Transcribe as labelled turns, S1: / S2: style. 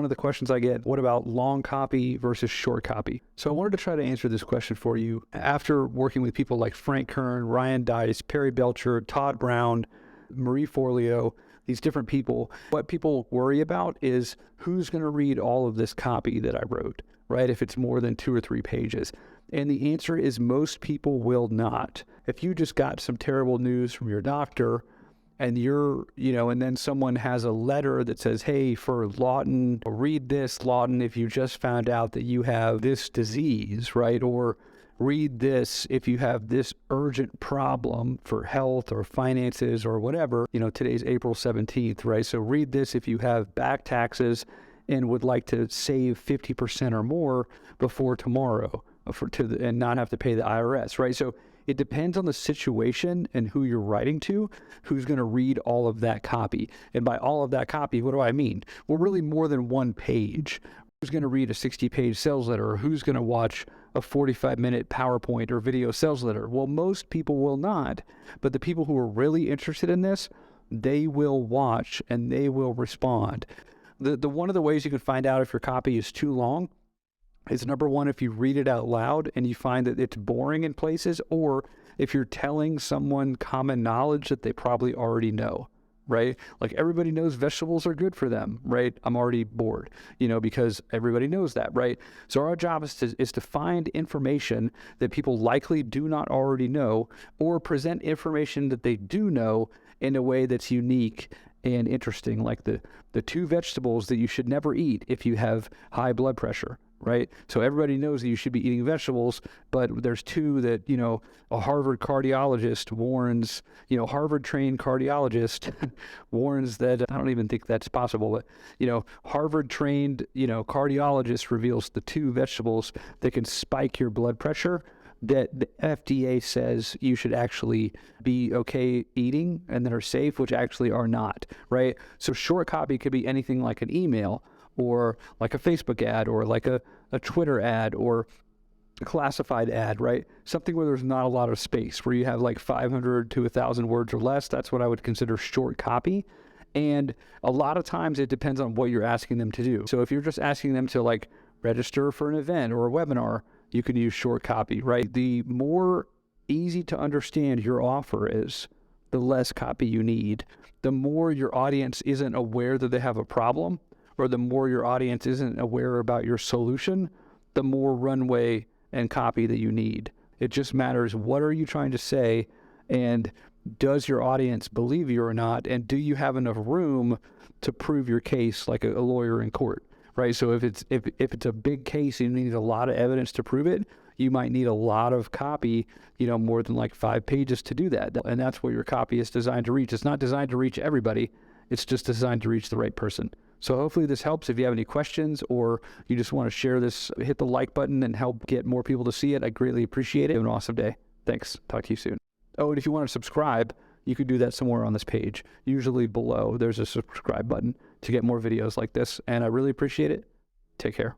S1: one of the questions I get, what about long copy versus short copy? So I wanted to try to answer this question for you after working with people like Frank Kern, Ryan Dice, Perry Belcher, Todd Brown, Marie Forleo, these different people. What people worry about is who's going to read all of this copy that I wrote, right? If it's more than 2 or 3 pages. And the answer is most people will not. If you just got some terrible news from your doctor and and then someone has a letter that says, hey, for Lawton, read this, Lawton, if you just found out that you have this disease, right? Or read this if you have this urgent problem for health or finances or whatever. Today's April 17th, right? So read this if you have back taxes and would like to save 50% or more before tomorrow and not have to pay the IRS, right? So it depends on the situation and who you're writing to, who's going to read all of that copy. And by all of that copy, what do I mean? Well, really more than one page. Who's going to read a 60-page sales letter, or who's going to watch a 45-minute PowerPoint or video sales letter? Well, most people will not, but the people who are really interested in this, they will watch and they will respond. The one of the ways you can find out if your copy is too long is, number one, if you read it out loud and you find that it's boring in places, or if you're telling someone common knowledge that they probably already know, right? Like everybody knows vegetables are good for them, right? I'm already bored, because everybody knows that, right? So our job is to find information that people likely do not already know, or present information that they do know in a way that's unique and interesting, like the 2 vegetables that you should never eat if you have high blood pressure, right? So everybody knows that you should be eating vegetables, but there's 2 that, a Harvard cardiologist warns, Harvard-trained cardiologist warns that, I don't even think that's possible, but, Harvard-trained, cardiologist reveals the 2 vegetables that can spike your blood pressure that the FDA says you should actually be okay eating and that are safe, which actually are not, right? So short copy could be anything like an email, or like a Facebook ad, or like a Twitter ad, or a classified ad, right? Something where there's not a lot of space, where you have like 500 to 1,000 words or less. That's what I would consider short copy. And a lot of times it depends on what you're asking them to do. So if you're just asking them to like register for an event or a webinar, you can use short copy, right? The more easy to understand your offer is, the less copy you need. The more your audience isn't aware that they have a problem, or the more your audience isn't aware about your solution, the more runway and copy that you need. It just matters, what are you trying to say, and does your audience believe you or not, and do you have enough room to prove your case like a lawyer in court, right? So if it's a big case and you need a lot of evidence to prove it, you might need a lot of copy, more than like 5 pages to do that. And that's what your copy is designed to reach. It's not designed to reach everybody. It's just designed to reach the right person. So hopefully this helps. If you have any questions, or you just want to share this, hit the like button and help get more people to see it. I greatly appreciate it. Have an awesome day. Thanks. Talk to you soon. Oh, and if you want to subscribe, you could do that somewhere on this page. Usually below, there's a subscribe button to get more videos like this. And I really appreciate it. Take care.